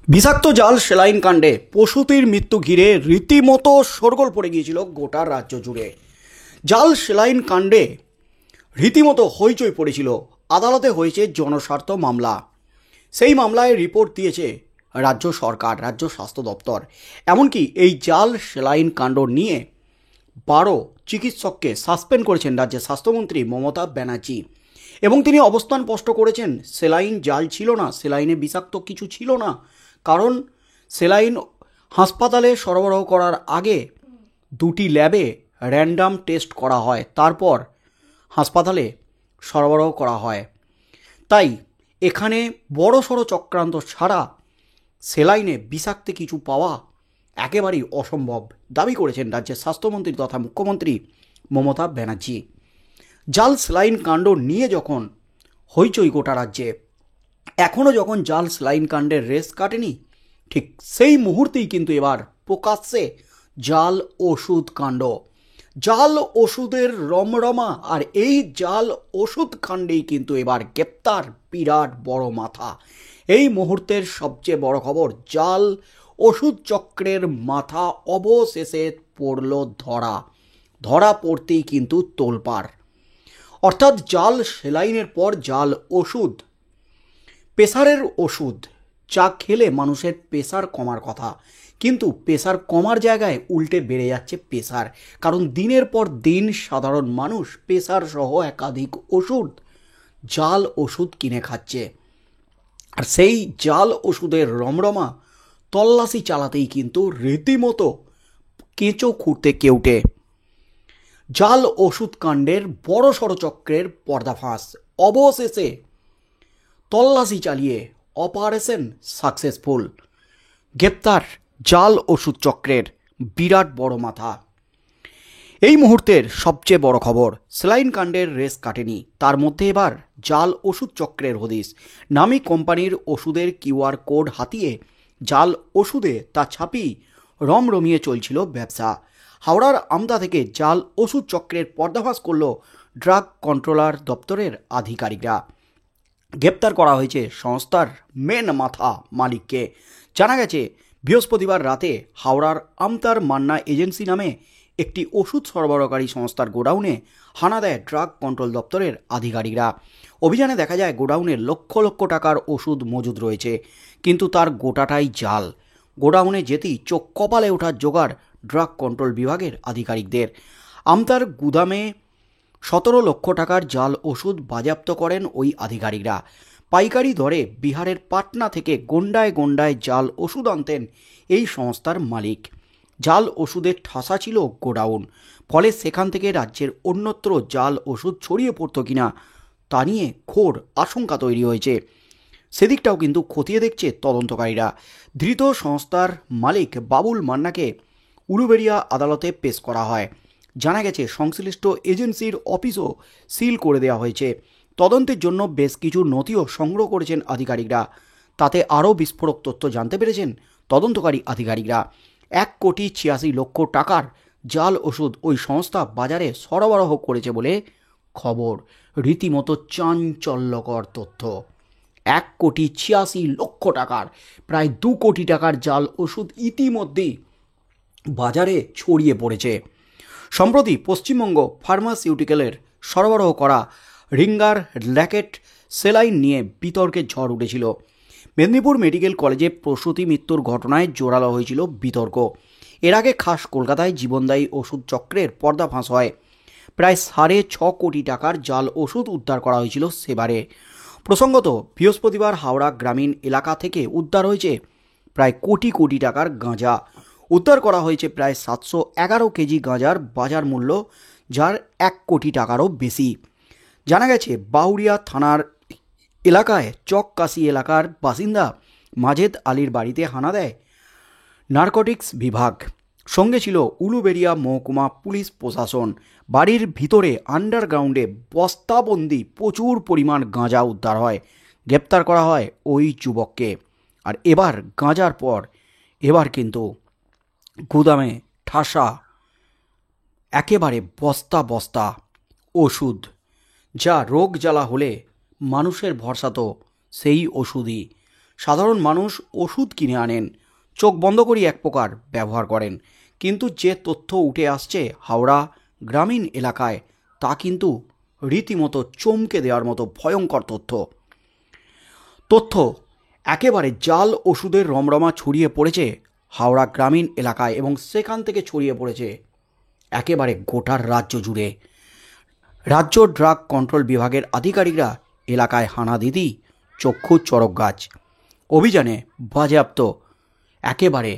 বিষাক্ত জাল সেলাইন কাণ্ডে প্রসূতির মৃত্যু ঘিরে রীতিমতো শোরগোল পড়ে গিয়েছিল গোটা রাজ্য জুড়ে। জাল সেলাইন কাণ্ডে রীতিমতো হইচই পড়েছিল। আদালতে হয়েছে জনস্বার্থ মামলা। সেই মামলায় রিপোর্ট দিয়েছে রাজ্য সরকার, রাজ্য স্বাস্থ্য দপ্তর। এমনকি এই জাল সেলাইন কাণ্ড নিয়ে 12 চিকিৎসককে সাসপেন্ড করেছেন রাজ্যের স্বাস্থ্যমন্ত্রী মমতা ব্যানার্জি। এবং তিনি অবস্থান স্পষ্ট করেছেন, সেলাইন জাল ছিল না, সেলাইনে বিষাক্ত কিছু ছিল না। কারণ সেলাইন হাসপাতালে সরবরাহ করার আগে 2টি ল্যাবে র্যান্ডাম টেস্ট করা হয়, তারপর হাসপাতালে সরবরাহ করা হয়। তাই এখানে বড়সড় চক্রান্ত ছাড়া সেলাইনে বিষাক্ত কিছু পাওয়া একেবারেই অসম্ভব দাবি করেছেন রাজ্যের স্বাস্থ্যমন্ত্রী তথা মুখ্যমন্ত্রী মমতা ব্যানার্জি। জাল সেলাইন কাণ্ড নিয়ে যখন হইচই গোটা রাজ্যে, এখনও যখন জাল সেলাইন কাণ্ডের রেস কাটেনি, ঠিক সেই মুহূর্তেই কিন্তু এবার প্রকাশ্যে জাল ওষুধ কাণ্ড, জাল ওষুধের রমরমা। আর এই জাল ওষুধ কাণ্ডেই কিন্তু এবার গ্রেপ্তার বিরাট বড় মাথা। এই মুহূর্তের সবচেয়ে বড় খবর, জাল ওষুধ চক্রের মাথা অবশেষে পড়ল ধরা পড়তেই কিন্তু তোলপাড়। অর্থাৎ জাল সেলাইনের পর জাল ওষুধ, প্রেসারের ওষুধ, যা খেলে মানুষের প্রেসার কমার কথা, কিন্তু প্রেসার কমার জায়গায় উল্টে বেড়ে যাচ্ছে প্রেসার। কারণ দিনের পর দিন সাধারণ মানুষ প্রেসার সহ একাধিক ওষুধ, জাল ওষুধ কিনে খাচ্ছে। আর সেই জাল ওষুধের রমরমা তল্লাশি চালাতেই কিন্তু রীতিমতো কেঁচো খুঁড়তে কেউটে জাল ওষুধ কাণ্ডের বড়সড় চক্রের পর্দাফাঁস। অবশেষে তল্লাশি চালিয়ে অপারেশন সাকসেসফুল, গ্রেপ্তার জাল ওষুধ চক্রের বিরাট বড় মাথা। এই মুহূর্তের সবচেয়ে বড় খবর, সেলাইন কাণ্ডের রেস কাটেনি, তার মধ্যে এবার জাল ওষুধ চক্রের হদিশ। নামী কোম্পানির ওষুধের কিউআর কোড হাতিয়ে জাল ওষুধে তা ছাপিয়ে রমরমিয়ে চলছিল ব্যবসা। হাওড়ার আমতা থেকে জাল ওষুধ চক্রের পর্দাফাঁস করল ড্রাগ কন্ট্রোলার দপ্তরের আধিকারিকরা। গ্রেপ্তার করা হয়েছে সংস্থার মেন মাথা মালিককে। জানা গেছে, বৃহস্পতিবার রাতে হাওড়ার আমতার মান্না এজেন্সি নামে একটি ওষুধ সরবরাহকারী সংস্থার গোডাউনে হানা দেয় ড্রাগ কন্ট্রোল দপ্তরের আধিকারিকরা। অভিযানে দেখা যায় গোডাউনে লক্ষ লক্ষ টাকার ওষুধ মজুদ রয়েছে, কিন্তু তার গোটাটাই জাল। গোডাউনে যেতেই চোখ কপালে ওঠার জোগাড় ড্রাগ কন্ট্রোল বিভাগের আধিকারিকদের। আমতার গুদামে 17 লক্ষ টাকার জাল ওষুধ বাজেয়াপ্ত করেন ওই আধিকারিকরা। পাইকারি দরে বিহারের পাটনা থেকে গন্ডায় গন্ডায় জাল ওষুধ আনতেন এই সংস্থার মালিক। জাল ওষুধের ঠাসা ছিল গোডাউন, ফলে সেখান থেকে রাজ্যের অন্যত্র জাল ওষুধ ছড়িয়ে পড়ত কিনা তা নিয়ে ঘোর আশঙ্কা তৈরি হয়েছে। সেদিকটাও কিন্তু খতিয়ে দেখছে তদন্তকারীরা। ধৃত সংস্থার মালিক বাবুল মান্নাকে উলুবেড়িয়া আদালতে পেশ করা হয়। জানা গেছে, সংশ্লিষ্ট এজেন্সির অফিসও সিল করে দেওয়া হয়েছে। তদন্তের জন্য বেশ কিছু নথিও সংগ্রহ করেছেন আধিকারিকরা। তাতে আরও বিস্ফোরক তথ্য জানতে পেরেছেন তদন্তকারী আধিকারিকরা। 1,86,00,000 টাকার জাল ওষুধ ওই সংস্থা বাজারে সরবরাহ করেছে বলে খবর। রীতিমতো চাঞ্চল্যকর তথ্য। 1,86,00,000 টাকার, প্রায় 2 কোটি টাকার জাল ওষুধ ইতিমধ্যেই বাজারে ছড়িয়ে পড়েছে। সম্প্রতি পশ্চিমবঙ্গ ফার্মাসিউটিক্যালের সরবরাহ করা রিঙ্গার র্যাকেট সেলাইন নিয়ে বিতর্কের ঝড় উঠেছিল। মেদিনীপুর মেডিকেল কলেজে প্রসূতি মৃত্যুর ঘটনায় জোরালো হয়েছিল বিতর্ক। এর আগে খাস কলকাতায় জীবনদায়ী ওষুধ চক্রের পর্দাফাঁস হয়। প্রায় 6.5 কোটি টাকার জাল ওষুধ উদ্ধার করা হয়েছিল সেবারে। প্রসঙ্গত, বৃহস্পতিবার হাওড়া গ্রামীণ এলাকা থেকে উদ্ধার হয়েছে প্রায় কোটি কোটি টাকার গাঁজা। উদ্ধার করা হয়েছে প্রায় 711 কেজি গাঁজার বাজার মূল্য, যার 1 কোটি টাকারও বেশি। জানা গেছে, বাউরিয়া থানার এলাকায় চককাশি এলাকার বাসিন্দা মাজেদ আলীর বাড়িতে হানা দেয় নারকোটিক্স বিভাগ। সঙ্গে ছিল উলুবেড়িয়া মহকুমা পুলিশ প্রশাসন। বাড়ির ভিতরে আন্ডারগ্রাউন্ডে বস্তাবন্দি প্রচুর পরিমাণ গাঁজা উদ্ধার হয়। গ্রেপ্তার করা হয় ওই যুবককে। আর এবার গাঁজার পর এবার কিন্তু গুদামে ঠাসা একেবারে বস্তা বস্তা ওষুধ, যা রোগ জ্বালা হলে মানুষের ভরসা তো সেই ওষুধই। সাধারণ মানুষ ওষুধ কিনে আনেন, চোখ বন্ধ করি এক প্রকার ব্যবহার করেন, কিন্তু যে তথ্য উঠে আসছে হাওড়া গ্রামীণ এলাকায় তা কিন্তু রীতিমতো চমকে দেওয়ার মতো ভয়ঙ্কর তথ্য একেবারে জাল ওষুধের রমরমা ছড়িয়ে পড়েছে হাওড়া গ্রামীণ এলাকায় এবং সেখান থেকে ছড়িয়ে পড়েছে একেবারে গোটার রাজ্য জুড়ে। রাজ্য ড্রাগ কন্ট্রোল বিভাগের আধিকারিকরা এলাকায় হানা দিতেই চক্ষু চড়ক গাছ। অভিযানে বাজেয়াপ্ত একেবারে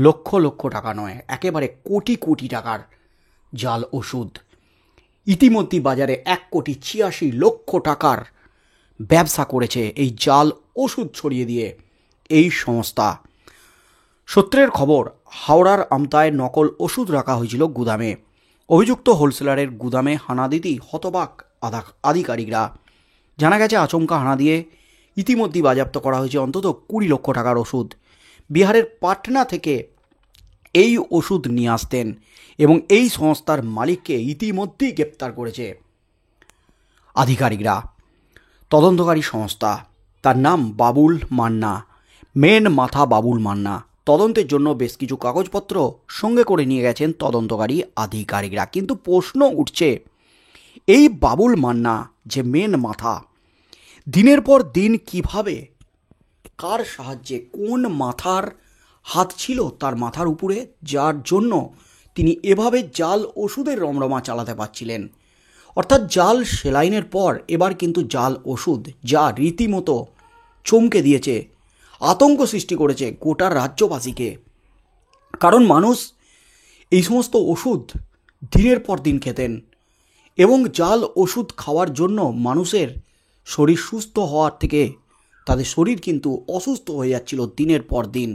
লক্ষ লক্ষ টাকা নয়, একেবারে কোটি কোটি টাকার জাল ওষুধ। ইতিমধ্যে বাজারে 1,86,00,000 টাকার ব্যবসা করেছে এই জাল ওষুধ ছড়িয়ে দিয়ে এই সংস্থা। সূত্রের খবর, হাওড়ার আমতায় নকল ওষুধ রাখা হয়েছিল গুদামে। অভিযুক্ত হোলসেলারের গুদামে হানা দিতেই হতবাক আধিকারিকরা। জানা গেছে আচমকা হানা দিয়ে ইতিমধ্যেই বাজেয়াপ্ত করা হয়েছে অন্তত 20 লক্ষ টাকার ওষুধ। বিহারের পাটনা থেকে এই ওষুধ নিয়ে আসতেন এবং এই সংস্থার মালিককে ইতিমধ্যেই গ্রেপ্তার করেছে আধিকারিকরা। তদন্তকারী সংস্থা, তার নাম বাবুল মান্না, মেন মাথা বাবুল মান্না। তদন্তের জন্য বেশ কিছু কাগজপত্র সঙ্গে করে নিয়ে গেছেন তদন্তকারী আধিকারিকরা। কিন্তু প্রশ্ন উঠছে, এই বাবুল মান্না যে মেন মাথা, দিনের পর দিন কিভাবে, কার সাহায্যে, কোন মাথার হাত ছিল তার মাথার উপরে, যার জন্য তিনি এভাবে জাল ওষুধের রমরমা চালাতে পারছিলেন। অর্থাৎ জাল সেলাইনের পর এবার কিন্তু জাল ওষুধ, যা রীতিমতো চমকে দিয়েছে, আতঙ্ক সৃষ্টি করেছে গোটা রাজ্যবাসীকে। কারণ মানুষ এই সমস্ত ওষুধ দিনের পর দিন খেতেন এবং জাল ওষুধ খাওয়ার জন্য মানুষের শরীর সুস্থ হওয়ার থেকে তাদের শরীর কিন্তু অসুস্থ হয়ে যাচ্ছিল দিনের পর দিন।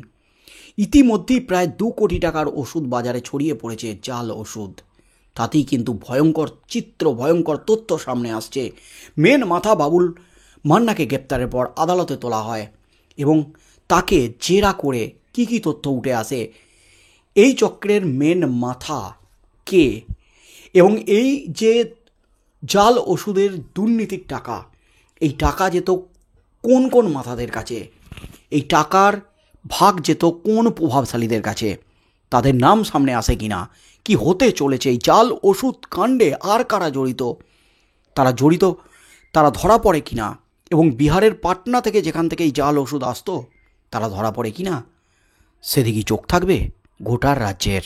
ইতিমধ্যেই প্রায় 2 কোটি টাকার ওষুধ বাজারে ছড়িয়ে পড়েছে, জাল ওষুধ। তাতেই কিন্তু ভয়ঙ্কর চিত্র, ভয়ঙ্কর তথ্য সামনে আসছে। মেন মাথা বাবুল মান্নাকে গ্রেপ্তারের পর আদালতে তোলা হয় এবং তাকে জেরা করে কি কি তথ্য উঠে আসে, এই চক্রের মেন মাথা কে, এবং এই যে জাল ওষুধের দুর্নীতির টাকা, এই টাকা যেত কোন কোন মাথাদের কাছে, এই টাকার ভাগ যেত কোন প্রভাবশালীদের কাছে, তাদের নাম সামনে আসে কিনা, কি হতে চলেছে এই জাল ওষুধ কাণ্ডে, আর কারা জড়িত, তারা ধরা পড়ে কিনা, এবং বিহারের পাটনা থেকে যেখান থেকে এই জাল ওষুধ আসতো তারা ধরা পড়ে কিনা, সেদিকেই চোখ থাকবে গোটার রাজ্যের।